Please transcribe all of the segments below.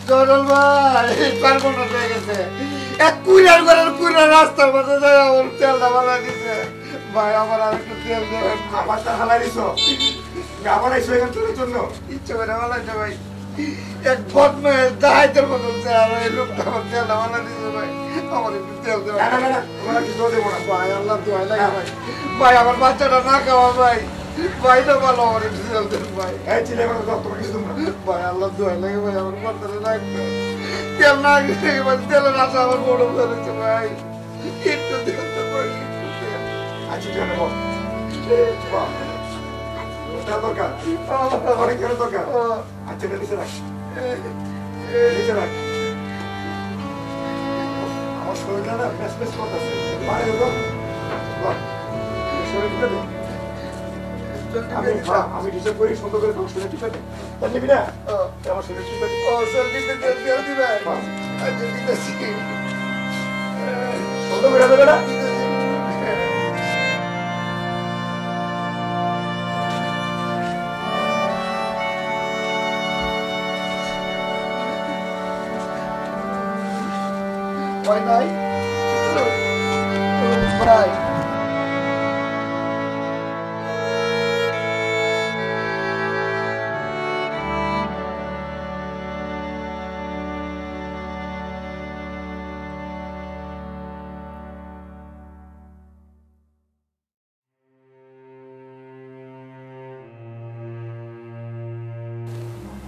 জয়নাল ভাই পারবো না হয়ে গেছে এক কুইরার ঘরের কুইরার রাস্তার মধ্যে যায় আমার তেলটা বানা দিছে ভাই আমার আর একটু তেল দেবেন আবার তার হালাই দিছ আবার আইসো এখান তোর জন্য ইচ্ছে করে বানাইছে ভাই এক বদমাইশ দাহাইতের মতন আর এই লোকটা আমার তেলটা বানা দিছে ভাই আমার একটু তেল দেবেন না না না তোমার কিছু দেবো না ভাই আল্লাহ দোয়াই লাগে ভাই ভাই আমার বাচ্চাটা না খাওয়া ভাই ভাই তো ভালো আমার একটু তেল দেন ভাই এই ছেলে আমার তোমার কিছু দেবো না ভাই আল্লাহ দোয়াই লাগে ভাই আমার বাচ্চাটা না তেল না খেয়ে ভাই তেলের আশা আমার বড় ধরেছে ভাই একটু তেল তো ভাই আচ্ছা কেন বল ওটা দরকার অনেক কেন দরকার আচ্ছা নিচে রাখ নিচে রাখ আমার শরীরটা না ফেস ফেস করতেছে পারে শরীর টিপে দে আমি ডিস্টার্ব করি সুন্দর করে তোমার শরীর টিপে দে তার নিবি না আমার শরীর টিপে দে ও শরীর টিপে তেল দিবে আচ্ছা দিতেছি সুন্দর করে দেবে না Why not? Right.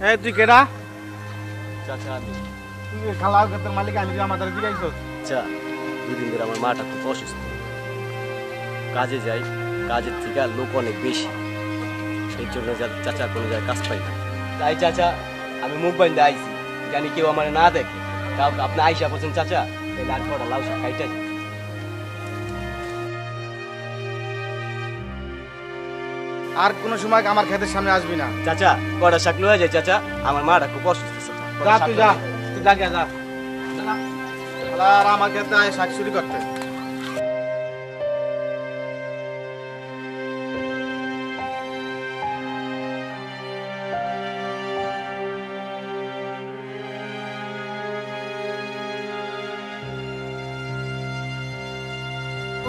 এই তুই কেডা? চাচা আমি তুই খালা ক্ষেতের মালিক আমি আমাদের দিকে আইছস? আচ্ছা দুদিন ধরে আমার মাটা খুব অসুস্থ, কাজে যাই, কাজের থেকে লোক অনেক বেশি, সেই জন্য চাচা কোনো জায়গায় কাজ পাই না। তাই চাচা আমি মুখ বান্ধে আইছি, জানি কেউ আমার না দেখে। তাও আপনি আইসা বলছেন চাচা তাহলে আর কটা লাউ শাক খাইটা যাই। আর কোনো সময় আমার ক্ষেতের সামনে আসবি না। চাচা কটা শাক লয়ে যায় চাচা, আমার মাটা খুব অসুস্থ। যা তুই যা, তুই যা যা। আর আমার ক্ষেতে আয় শাক চুরি করতে।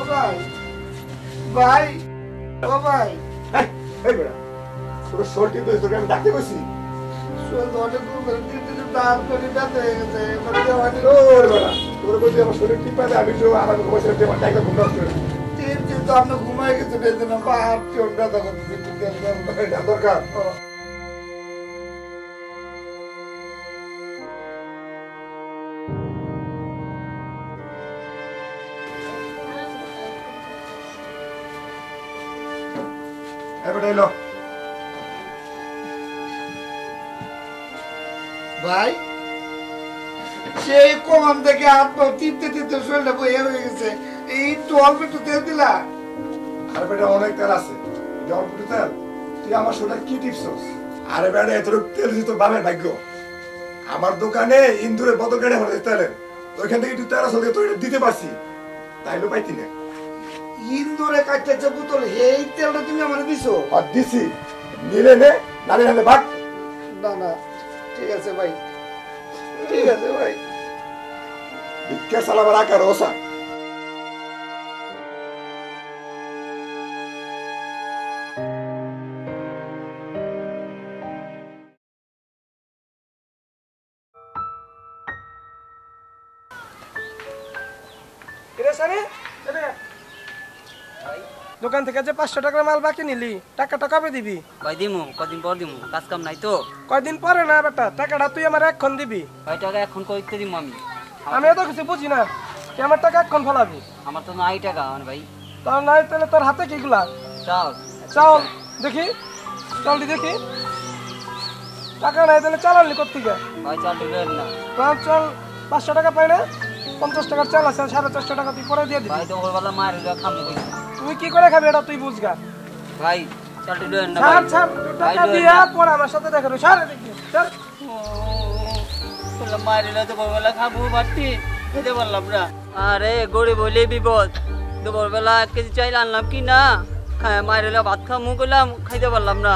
ভাই ভাই ও ভাই এই বেড়া তোর শরীর টিপে তোকে আমি ডাকতে কইছি অনেক দাঁড় করে ব্যথা হয়ে গেছে ওরে বেড়া তোর কইছি আমার শরীর টিপে দে, আমি তো আমার পয়সা দিয়ে আমার টাকা ঘুম নষ্ট করে কিন্তু আপনি ঘুমাই গেছে বেঁচে না পাহাড় চোখ ব্যথা করতেছে দরকার এবারে এলো ভাই সেই কম থেকে হাত পা টিপতে টিপতে শরীরটা বইয়া হয়ে গেছে এই তো অল্প একটু তেল দিলা আরে বেটা অনেক তেল আছে অল্প তেল তুই আমার শরীরে কি টিপছস? আরে বেটা এত তেল দিত বামের ভাগ্য। আমার দোকানে ইন্দুরে বদল গাড়ি হলে তেলের ওইখান থেকে তুই 1300 তোর দিতে পারছি, তাইলে পাইতি না। ইন্দুরে কাটতেছে বোতল এই তেলটা তুমি আমার দিছো? আর দিছি নিলে নে, নালে নালে ভাগ। না না ঠিক আছে ভাই, ঠিক আছে ভাই। ভিক্ষা চালাবার আকার ওসা দোকান থেকে যে 500 টাকার মাল বাকি নিলি টাকাটা কবে দিবি? কয় দিমু, কদিন পর দিমু, কাজ কাম নাই তো। কয়দিন পরে না বেটা, টাকাটা তুই আমার এখন দিবি। কয় টাকা এখন কইতে দিমু আমি? আমি তো কিছু বুঝি না, তুই আমার টাকা এখন ফলাবি। আমার তো নাই টাকা মানে ভাই। তোর নাই তাহলে তোর হাতে কিগুলা? চাল। চাল দেখি, চালটি দেখি। টাকা নাই তাহলে চাল আনলি কোথেকে? ভাই চাল দিলেন না। চল 500 টাকা পাই না, 50 টাকার চাল আছে, 450 টাকা তুই পরে দিয়ে দিবি। ভাই তো ওরবেলা মায়ের খামু কইছি। তুই কি করে খাবি এটা তুই বুঝগা। ভাই চাল দিলেন না। ছাড় ছাড়, টাকা দিয়া পরে আমার সাথে দেখা করো। ছাড় দেখি, ছাড়। বললাম মায়ের তো ওরবেলা খাবো বাড়তি, খেতে পারলাম না। আরে গরিব হইলে বিপদ, দুপুরবেলা 1 কেজি চাইল আনলাম কি না, মায়ের ভাত খামু কইলাম, খাইতে পারলাম না।